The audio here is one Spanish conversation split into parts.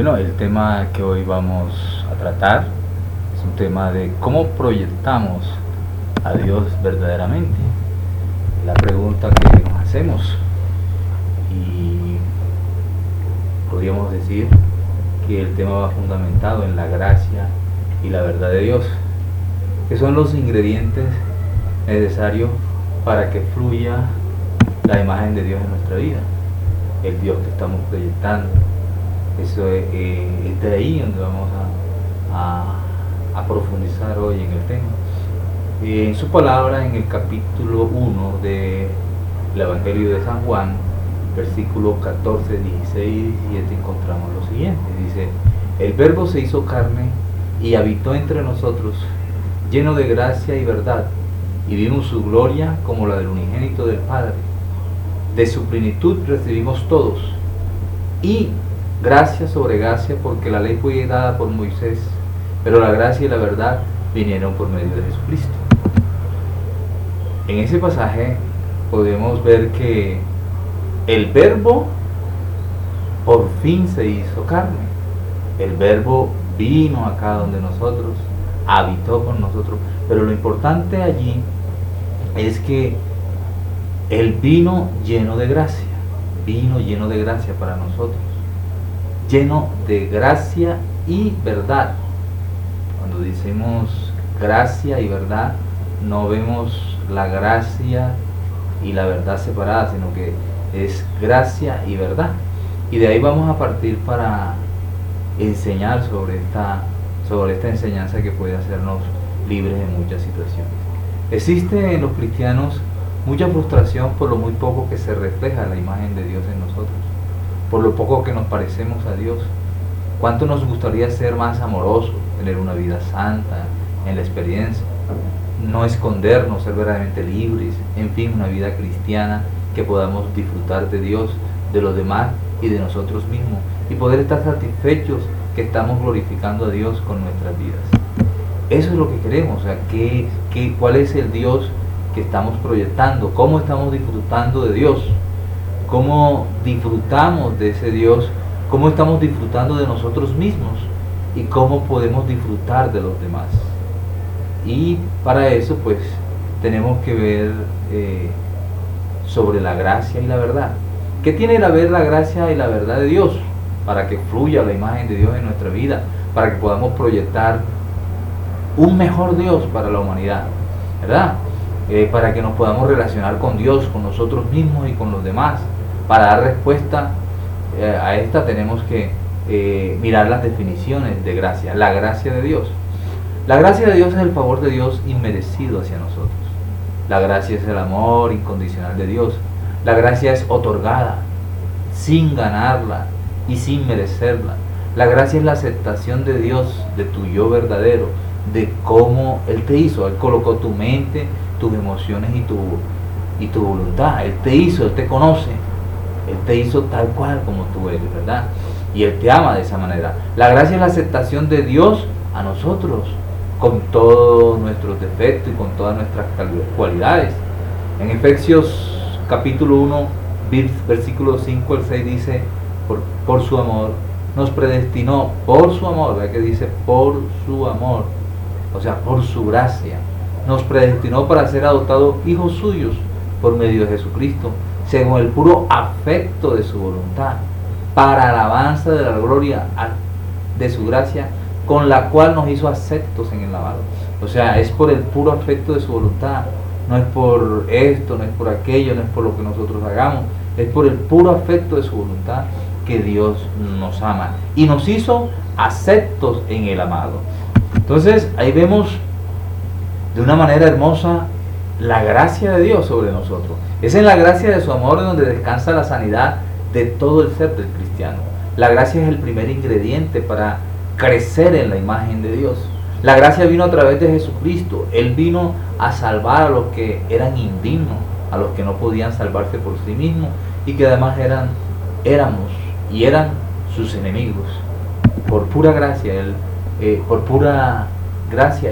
Bueno, el tema que hoy vamos a tratar es un tema de cómo proyectamos a Dios verdaderamente. La pregunta que nos hacemos, y podríamos decir que el tema va fundamentado en la gracia y la verdad de Dios, que son los ingredientes necesarios para que fluya la imagen de Dios en nuestra vida, el Dios que estamos proyectando. Eso es de ahí donde vamos a profundizar hoy en el tema. En su palabra, en el capítulo 1 del Evangelio de San Juan, versículos 14, 16 y 17, encontramos lo siguiente. Dice: el Verbo se hizo carne y habitó entre nosotros, lleno de gracia y verdad, y vimos su gloria como la del unigénito del Padre. De su plenitud recibimos todos, y gracia sobre gracia, porque la ley fue dada por Moisés, pero la gracia y la verdad vinieron por medio de Jesucristo. En ese pasaje podemos ver que el Verbo por fin se hizo carne. El Verbo vino acá donde nosotros, habitó con nosotros, pero lo importante allí es que Él vino lleno de gracia para nosotros, lleno de gracia y verdad. Cuando decimos gracia y verdad, no vemos la gracia y la verdad separadas, sino que es gracia y verdad. Y de ahí vamos a partir para enseñar sobre esta enseñanza que puede hacernos libres en muchas situaciones. Existe en los cristianos mucha frustración por lo muy poco que se refleja la imagen de Dios en nosotros, por lo poco que nos parecemos a Dios. ¿Cuánto nos gustaría ser más amorosos, tener una vida santa en la experiencia, no escondernos, ser verdaderamente libres, en fin, una vida cristiana que podamos disfrutar de Dios, de los demás y de nosotros mismos, y poder estar satisfechos que estamos glorificando a Dios con nuestras vidas? Eso es lo que queremos. O sea, ¿cuál es el Dios que estamos proyectando? ¿Cómo estamos disfrutando de Dios? ¿Cómo disfrutamos de ese Dios? ¿Cómo estamos disfrutando de nosotros mismos? ¿Y cómo podemos disfrutar de los demás? Y para eso pues tenemos que ver sobre la gracia y la verdad. ¿Qué tiene que ver la gracia y la verdad de Dios para que fluya la imagen de Dios en nuestra vida? Para que podamos proyectar un mejor Dios para la humanidad, ¿verdad? Para que nos podamos relacionar con Dios, con nosotros mismos y con los demás. Para dar respuesta a esta tenemos que mirar las definiciones de gracia. La gracia de Dios. La gracia de Dios es el favor de Dios inmerecido hacia nosotros. La gracia es el amor incondicional de Dios. La gracia es otorgada sin ganarla y sin merecerla. La gracia es la aceptación de Dios de tu yo verdadero, de cómo Él te hizo. Él colocó tu mente, tus emociones y tu voluntad. Él te hizo, Él te conoce, Él te hizo tal cual como tú eres, ¿verdad? Y Él te ama de esa manera. La gracia es la aceptación de Dios a nosotros, con todos nuestros defectos y con todas nuestras cualidades. En Efesios capítulo 1, versículos 5 al 6 dice: por su amor nos predestinó, por su amor, ¿verdad que dice? Por su amor, o sea, por su gracia, nos predestinó para ser adoptados hijos suyos por medio de Jesucristo, según el puro afecto de su voluntad, para alabanza de la gloria de su gracia, con la cual nos hizo aceptos en el lavado. O sea, es por el puro afecto de su voluntad, no es por esto, no es por aquello, no es por lo que nosotros hagamos, es por el puro afecto de su voluntad que Dios nos ama y nos hizo aceptos en el amado. Entonces ahí vemos de una manera hermosa la gracia de Dios sobre nosotros. Es en la gracia de su amor donde descansa la sanidad de todo el ser del cristiano. La gracia es el primer ingrediente para crecer en la imagen de Dios. La gracia vino a través de Jesucristo. Él vino a salvar a los que eran indignos, a los que no podían salvarse por sí mismos y que además eran sus enemigos. Por pura gracia Él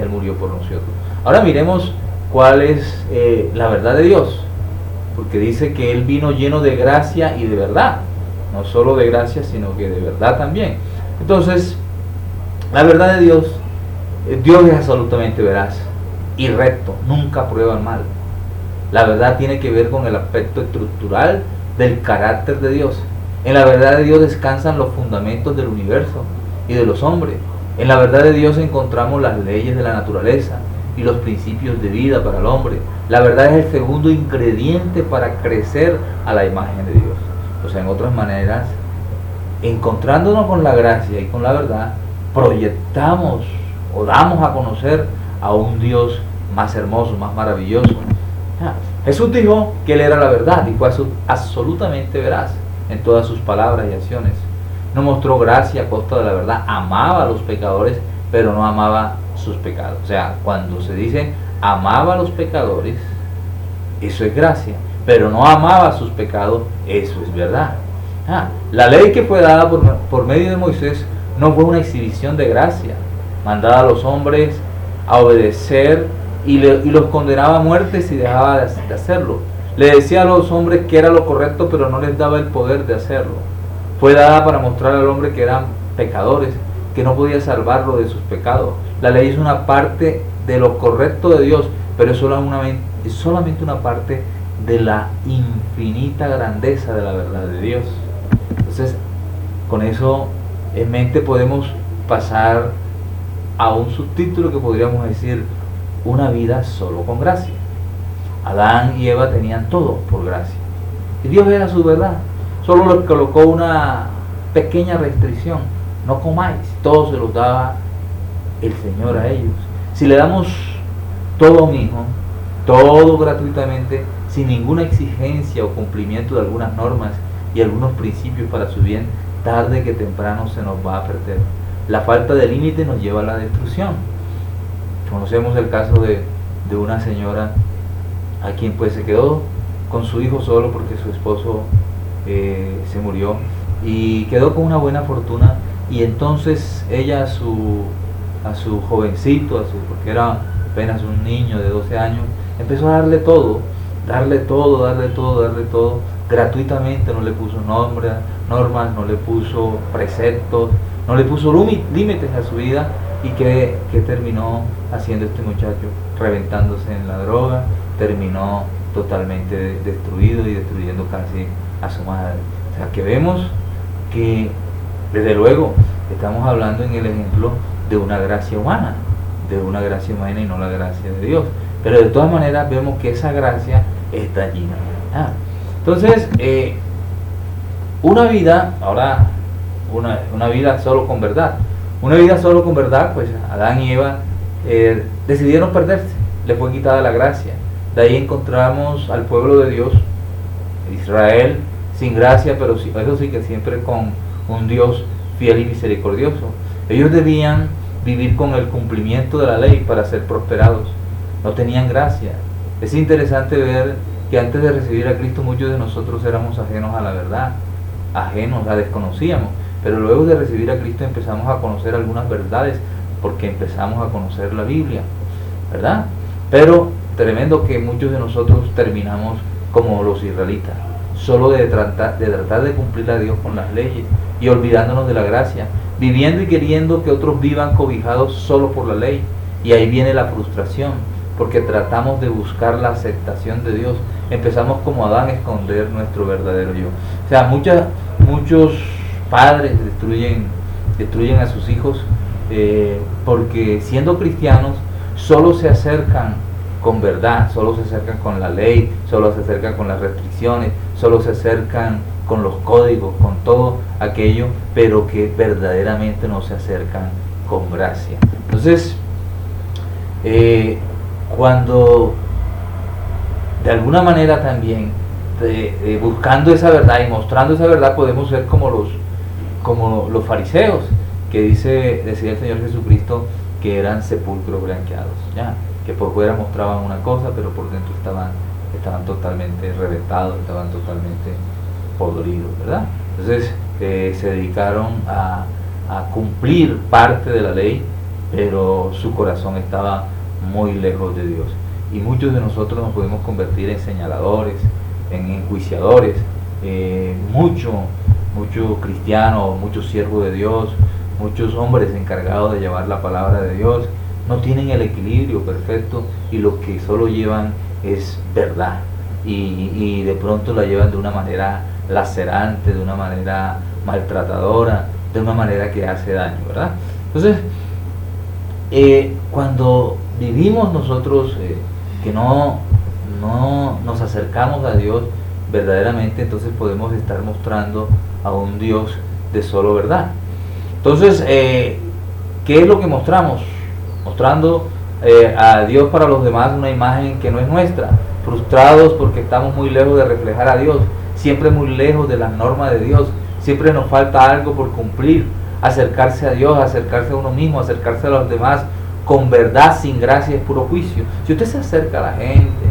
murió por nosotros. Ahora miremos cuál es la verdad de Dios, porque dice que Él vino lleno de gracia y de verdad. No solo de gracia, sino que de verdad también. Entonces, la verdad de Dios, Dios es absolutamente veraz y recto, nunca prueba el mal. La verdad tiene que ver con el aspecto estructural del carácter de Dios. En la verdad de Dios descansan los fundamentos del universo y de los hombres. En la verdad de Dios encontramos las leyes de la naturaleza y los principios de vida para el hombre. La verdad es el segundo ingrediente para crecer a la imagen de Dios. O sea, en otras maneras, encontrándonos con la gracia y con la verdad, proyectamos o damos a conocer a un Dios más hermoso, más maravilloso. Jesús dijo que Él era la verdad y fue absolutamente veraz en todas sus palabras y acciones. No mostró gracia a costa de la verdad, amaba a los pecadores, pero no amaba sus pecados. O sea, cuando se dice amaba a los pecadores, eso es gracia, pero no amaba sus pecados, eso es verdad. La ley que fue dada por medio de Moisés no fue una exhibición de gracia, mandaba a los hombres a obedecer y los condenaba a muerte si dejaba de hacerlo. Le decía a los hombres que era lo correcto, pero no les daba el poder de hacerlo. Fue dada para mostrar al hombre que eran pecadores, que no podía salvarlo de sus pecados. La ley es una parte de lo correcto de Dios, pero es solamente una parte de la infinita grandeza de la verdad de Dios. Entonces, con eso en mente podemos pasar a un subtítulo que podríamos decir: una vida solo con gracia. Adán y Eva tenían todo por gracia. Y Dios era su verdad. Solo les colocó una pequeña restricción: no comáis. Todo se los daba el Señor a ellos. Si le damos todo mismo, todo gratuitamente, sin ninguna exigencia o cumplimiento de algunas normas y algunos principios para su bien, tarde que temprano se nos va a perder. La falta de límite nos lleva a la destrucción. Conocemos el caso de una señora a quien pues se quedó con su hijo solo porque su esposo se murió, y quedó con una buena fortuna, y entonces ella a su jovencito, porque era apenas un niño de 12 años, empezó a darle todo, gratuitamente. No le puso normas, no le puso preceptos, no le puso límites a su vida. ¿Y qué terminó haciendo este muchacho? Reventándose en la droga, terminó totalmente destruido y destruyendo casi a su madre. O sea, que vemos que, desde luego, estamos hablando en el ejemplo de una gracia humana y no la gracia de Dios. Pero de todas maneras vemos que esa gracia está allí. Entonces, una vida solo con verdad. Una vida solo con verdad, pues Adán y Eva decidieron perderse, les fue quitada la gracia. De ahí encontramos al pueblo de Dios, Israel, sin gracia, pero sí, eso sí, que siempre con un Dios fiel y misericordioso. Ellos debían vivir con el cumplimiento de la ley para ser prosperados. No tenían gracia. Es interesante ver que antes de recibir a Cristo muchos de nosotros éramos ajenos a la verdad, la desconocíamos. Pero luego de recibir a Cristo empezamos a conocer algunas verdades, porque empezamos a conocer la Biblia, ¿verdad? Pero tremendo que muchos de nosotros terminamos como los israelitas, solo de tratar de cumplir a Dios con las leyes y olvidándonos de la gracia, viviendo y queriendo que otros vivan cobijados solo por la ley. Y ahí viene la frustración, porque tratamos de buscar la aceptación de Dios. Empezamos como Adán a esconder nuestro verdadero yo. O sea, muchos padres destruyen a sus hijos porque siendo cristianos solo se acercan con verdad, solo se acercan con la ley, solo se acercan con las restricciones, solo se acercan con los códigos, con todo aquello, pero que verdaderamente no se acercan con gracia. Entonces, cuando de alguna manera también buscando esa verdad y mostrando esa verdad, podemos ser como los fariseos, que decía el Señor Jesucristo que eran sepulcros blanqueados, ¿ya? Que por fuera mostraban una cosa, pero por dentro estaban totalmente reventados, estaban totalmente podridos, ¿verdad? Entonces se dedicaron a cumplir parte de la ley, pero su corazón estaba muy lejos de Dios. Y muchos de nosotros nos podemos convertir en señaladores, en enjuiciadores. Muchos cristianos, muchos siervos de Dios muchos hombres encargados de llevar la palabra de Dios no tienen el equilibrio perfecto y lo que solo llevan es verdad y de pronto la llevan de una manera lacerante, de una manera maltratadora, de una manera que hace daño, ¿verdad? Entonces, cuando vivimos nosotros que no nos acercamos a Dios verdaderamente, entonces podemos estar mostrando a un Dios de solo verdad. Entonces, ¿qué es lo que mostramos? Mostrando a Dios para los demás una imagen que no es nuestra, frustrados porque estamos muy lejos de reflejar a Dios, siempre muy lejos de las normas de Dios, siempre nos falta algo por cumplir, acercarse a Dios, acercarse a uno mismo, acercarse a los demás con verdad, sin gracia, es puro juicio. Si usted se acerca a la gente,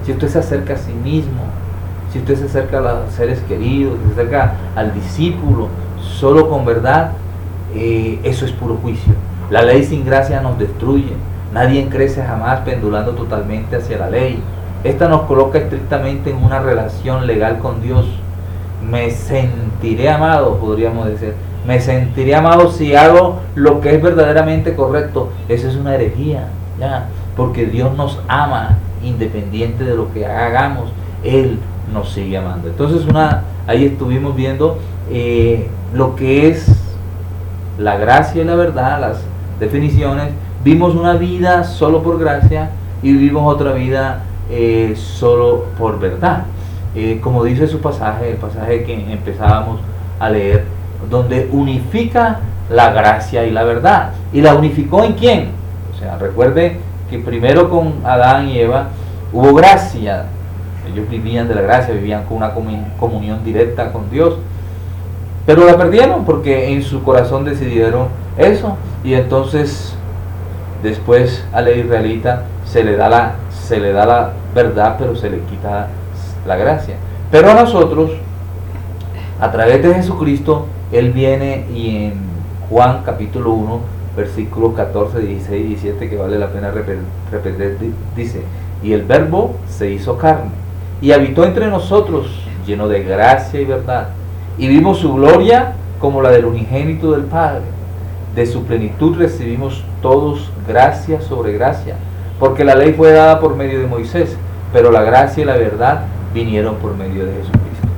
si usted se acerca a sí mismo, si usted se acerca a los seres queridos, se acerca al discípulo, solo con verdad, eso es puro juicio. La ley sin gracia nos destruye. Nadie crece jamás pendulando totalmente hacia la ley. Esta nos coloca estrictamente en una relación legal con Dios. Me sentiré amado, podríamos decir. Me sentiré amado si hago lo que es verdaderamente correcto. Eso es una herejía, ¿ya? Porque Dios nos ama independiente de lo que hagamos. Él nos sigue amando. Entonces ahí estuvimos viendo lo que es la gracia y la verdad, las definiciones. Vimos una vida solo por gracia y vivimos otra vida solo por verdad. Como dice su pasaje, el pasaje que empezábamos a leer, donde unifica la gracia y la verdad. ¿Y la unificó en quién? O sea, recuerde que primero con Adán y Eva hubo gracia. Ellos vivían de la gracia, vivían con una comunión directa con Dios. Pero la perdieron porque en su corazón decidieron eso. Y entonces después a la israelita se le da la verdad, pero se le quita la gracia. Pero a nosotros, a través de Jesucristo, Él viene y en Juan capítulo 1, versículos 14, 16 y 17, que vale la pena repetir, dice: y el verbo se hizo carne y habitó entre nosotros, lleno de gracia y verdad, y vimos su gloria como la del unigénito del Padre. De su plenitud recibimos todos gracia sobre gracia, porque la ley fue dada por medio de Moisés, pero la gracia y la verdad vinieron por medio de Jesucristo.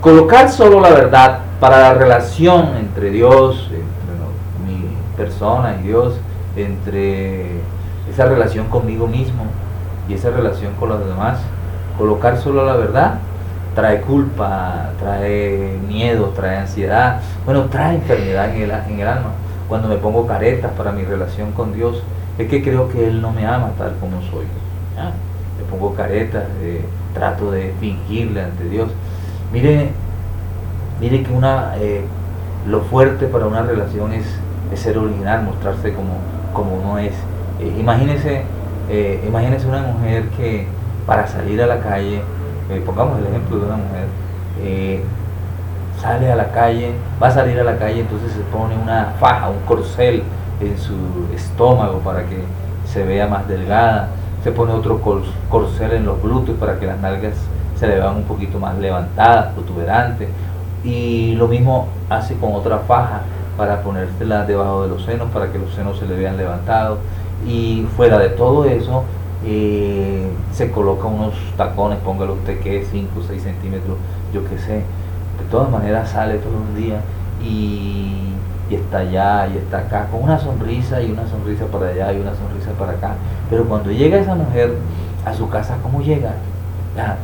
Colocar solo la verdad para la relación entre Dios, entre mi persona y Dios, entre esa relación conmigo mismo y esa relación con los demás, colocar solo la verdad trae culpa, trae miedo, trae ansiedad, trae enfermedad en el alma. Cuando me pongo caretas para mi relación con Dios, es que creo que Él no me ama tal como soy. ¿Ya? Me pongo caretas, trato de fingirle ante Dios. Mire que lo fuerte para una relación es ser original, mostrarse como uno es. Imagínese una mujer que para salir a la calle, pongamos el ejemplo de una mujer, sale a la calle, va a salir a la calle, entonces se pone una faja, un corcel en su estómago para que se vea más delgada, se pone otro corcel en los glúteos para que las nalgas se le vean un poquito más levantadas, protuberantes, y lo mismo hace con otra faja para ponérsela debajo de los senos para que los senos se le vean levantados, y fuera de todo eso se coloca unos tacones, póngalo usted que es 5 o 6 centímetros, yo qué sé. De todas maneras sale todo un día y está allá y está acá, con una sonrisa y una sonrisa para allá y una sonrisa para acá. Pero cuando llega esa mujer a su casa, ¿cómo llega?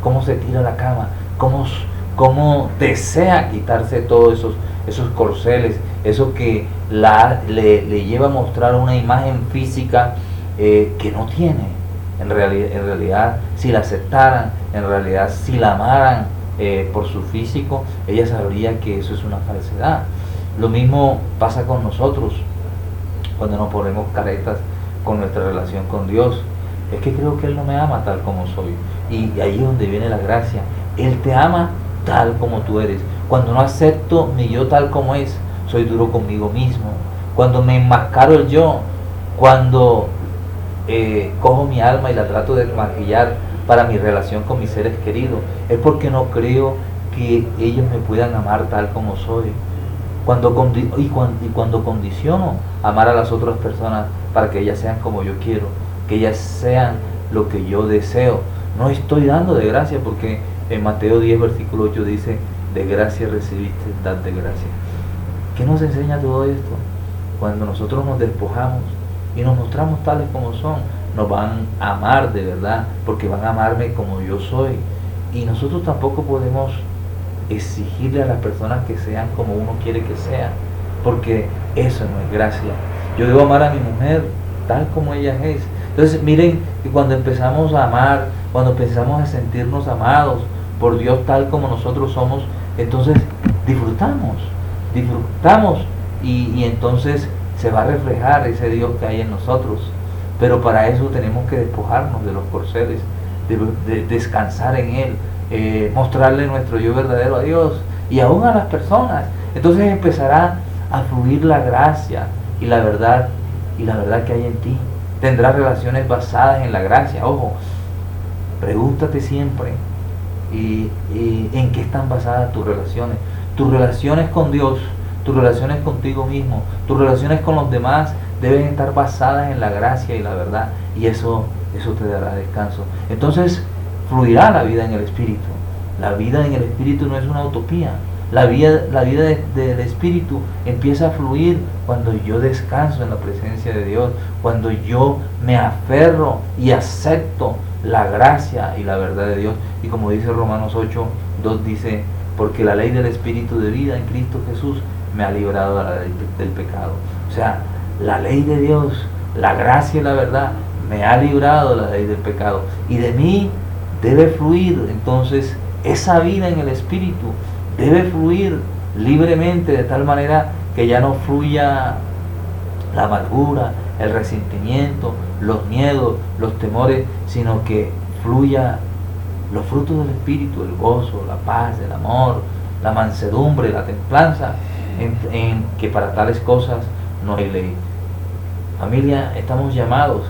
¿Cómo se tira a la cama? ¿Cómo desea quitarse todos esos corceles? Eso que le lleva a mostrar una imagen física que no tiene. En realidad, si la aceptaran, en realidad, si la amaran por su físico, ella sabría que eso es una falsedad. Lo mismo pasa con nosotros cuando nos ponemos caretas con nuestra relación con Dios. Es que creo que Él no me ama tal como soy. Y ahí es donde viene la gracia. Él te ama tal como tú eres. Cuando no acepto mi yo tal como es, soy duro conmigo mismo. Cuando me enmascaro el yo, cuando cojo mi alma y la trato de maquillar para mi relación con mis seres queridos, es porque no creo que ellos me puedan amar tal como soy. Cuando condiciono amar a las otras personas para que ellas sean como yo quiero, que ellas sean lo que yo deseo, no estoy dando de gracia, porque en Mateo 10 versículo 8 dice: de gracia recibiste, dad de gracia. ¿Qué nos enseña todo esto? Cuando nosotros nos despojamos y nos mostramos tales como son, nos van a amar de verdad, porque van a amarme como yo soy. Y nosotros tampoco podemos exigirle a las personas que sean como uno quiere que sean, porque eso no es gracia. Yo debo amar a mi mujer tal como ella es. Entonces miren que cuando empezamos a amar, cuando empezamos a sentirnos amados por Dios tal como nosotros somos, entonces disfrutamos y entonces se va a reflejar ese Dios que hay en nosotros. Pero para eso tenemos que despojarnos de los corceles, de descansar en Él, mostrarle nuestro yo verdadero a Dios y aún a las personas. Entonces empezará a fluir la gracia y la verdad que hay en ti. Tendrás relaciones basadas en la gracia. Ojo, pregúntate siempre en qué están basadas tus relaciones. Tus relaciones con Dios, tus relaciones contigo mismo, tus relaciones con los demás deben estar basadas en la gracia y la verdad, y eso te dará descanso. Entonces fluirá la vida en el Espíritu. La vida en el Espíritu no es una utopía. La vida del Espíritu empieza a fluir cuando yo descanso en la presencia de Dios, cuando yo me aferro y acepto la gracia y la verdad de Dios. Y como dice Romanos 8:2, dice: porque la ley del Espíritu de vida en Cristo Jesús me ha librado de la ley del pecado. O sea, la ley de Dios, la gracia y la verdad me ha librado de la ley del pecado. Y de mí debe fluir entonces esa vida en el Espíritu. Debe fluir libremente, de tal manera que ya no fluya la amargura, el resentimiento, los miedos, los temores, sino que fluya los frutos del Espíritu: el gozo, la paz, el amor, la mansedumbre, la templanza, en que para tales cosas no hay ley. Familia, estamos llamados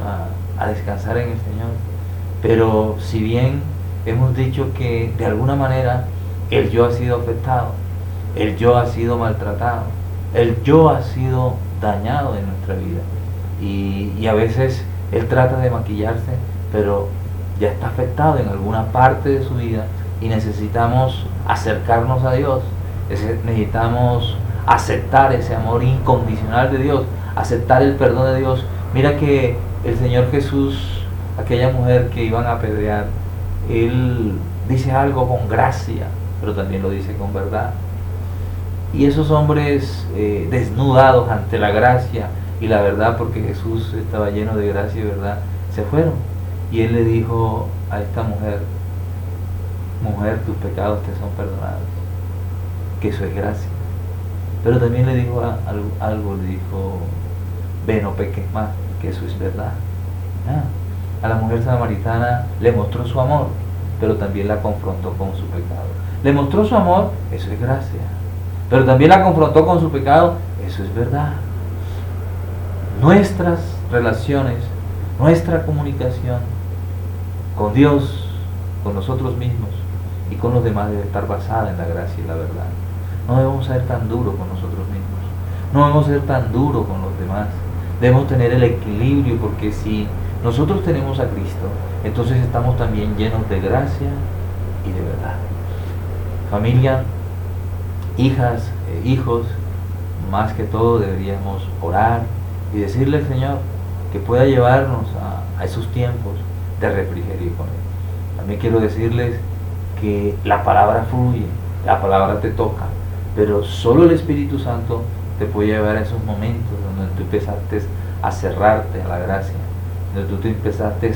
a descansar en el Señor, pero si bien hemos dicho que de alguna manera el yo ha sido afectado, el yo ha sido maltratado, el yo ha sido dañado en nuestra vida, y a veces él trata de maquillarse, pero ya está afectado en alguna parte de su vida, y necesitamos acercarnos a Dios, necesitamos aceptar ese amor incondicional de Dios, aceptar el perdón de Dios. Mira que el Señor Jesús, aquella mujer que iban a apedrear, Él dice algo con gracia, pero también lo dice con verdad. Y esos hombres desnudados ante la gracia y la verdad, porque Jesús estaba lleno de gracia y verdad, se fueron. Y Él le dijo a esta mujer: mujer, tus pecados te son perdonados. Que eso es gracia. Pero también le dijo algo, le dijo: ve, no peques más, que eso es verdad. A la mujer samaritana le mostró su amor, pero también la confrontó con su pecado. Le mostró su amor, eso es gracia, pero también la confrontó con su pecado, eso es verdad. Nuestras relaciones, nuestra comunicación con Dios, con nosotros mismos y con los demás debe estar basada en la gracia y la verdad. No debemos ser tan duros con nosotros mismos, no debemos ser tan duros con los demás. Debemos tener el equilibrio, porque si nosotros tenemos a Cristo, entonces estamos también llenos de gracia y de verdad. Familia, hijas, hijos, más que todo deberíamos orar y decirle al Señor que pueda llevarnos a esos tiempos de refrigerio con Él. También quiero decirles que la palabra fluye, la palabra te toca, pero solo el Espíritu Santo te puede llevar a esos momentos donde tú empezaste a cerrarte a la gracia, donde tú te empezaste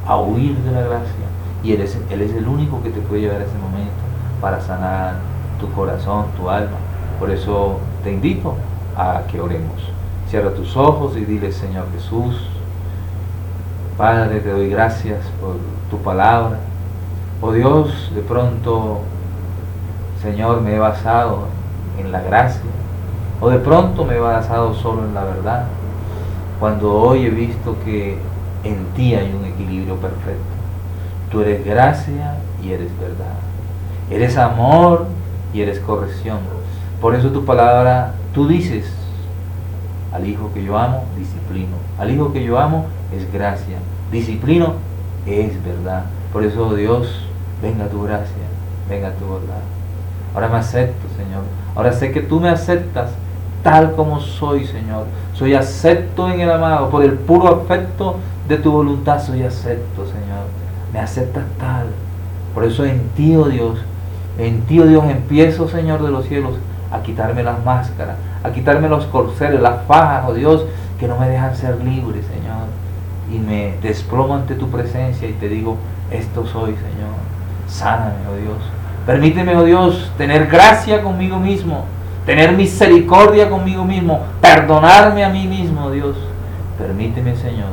a huir de la gracia, y Él es el único que te puede llevar a ese momento para sanar tu corazón, tu alma. Por eso te invito a que oremos. Cierra tus ojos y dile: Señor Jesús, Padre, te doy gracias por tu palabra. Oh Dios, de pronto, Señor, me he basado en la gracia, o de pronto me he basado solo en la verdad, cuando hoy he visto que en ti hay un equilibrio perfecto. Tú eres gracia y eres verdad. Eres amor y eres corrección. Por eso tu palabra Tú dices, al hijo que yo amo, disciplino. Al hijo que yo amo es gracia. Disciplino es verdad. Por eso, Dios, venga tu gracia, venga tu verdad. Ahora me acepto, Señor. Ahora sé que tú me aceptas tal como soy, Señor. Soy acepto en el amado. Por el puro afecto de tu voluntad soy acepto, Señor. Me aceptas tal. Por eso en ti, oh Dios, empiezo, Señor de los cielos, a quitarme las máscaras, a quitarme los corceles, las fajas, oh Dios, que no me dejan ser libre, Señor. Y me desplomo ante tu presencia y te digo, esto soy, Señor. Sáname, oh Dios. Permíteme, oh Dios, tener gracia conmigo mismo, tener misericordia conmigo mismo, perdonarme a mí mismo, oh Dios. Permíteme, Señor,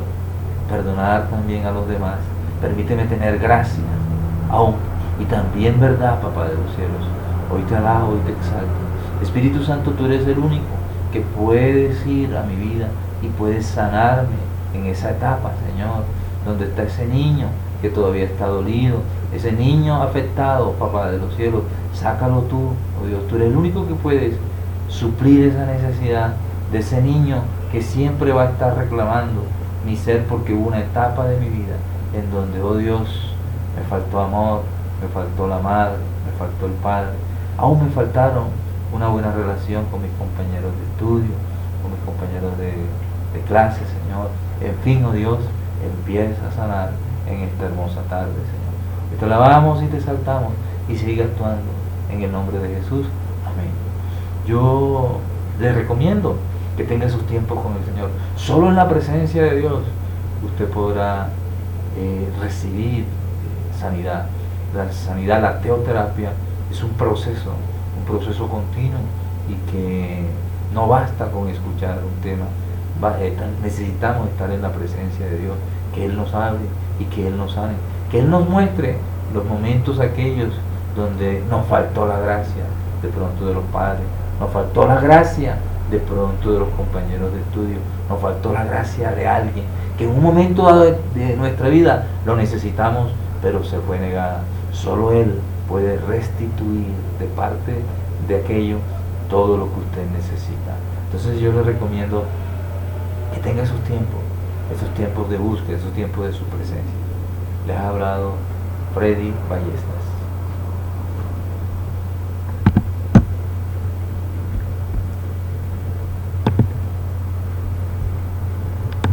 perdonar también a los demás. Permíteme tener gracia aún y también verdad, Papá de los cielos. Hoy te alabo, hoy te exalto. Espíritu Santo, tú eres el único que puedes ir a mi vida y puedes sanarme en esa etapa, Señor, donde está ese niño que todavía está dolido, ese niño afectado, Papá de los cielos. Sácalo tú, oh Dios. Tú eres el único que puedes suplir esa necesidad de ese niño que siempre va a estar reclamando mi ser, porque hubo una etapa de mi vida en donde, oh Dios, me faltó amor, me faltó la madre, me faltó el padre, aún me faltaron una buena relación con mis compañeros de estudio, con mis compañeros de clase, Señor. En fin, oh Dios, empieza a sanar en esta hermosa tarde, Señor. Y te alabamos y te exaltamos y sigue actuando en el nombre de Jesús. Amén. Yo le recomiendo que tenga sus tiempos con el Señor. Solo en la presencia de Dios usted podrá recibir sanidad. La sanidad, la teoterapia, es un proceso continuo, y que no basta con escuchar un tema. Necesitamos estar en la presencia de Dios, que Él nos hable y que Él nos sane, que Él nos muestre los momentos aquellos donde nos faltó la gracia de pronto de los padres, nos faltó la gracia de pronto de los compañeros de estudio, nos faltó la gracia de alguien que en un momento dado de nuestra vida lo necesitamos, pero se fue negada. Solo Él puede restituir de parte de aquello todo lo que usted necesita. Entonces yo le recomiendo que tenga esos tiempos de búsqueda, esos tiempos de su presencia. Les ha hablado Freddy Ballestas.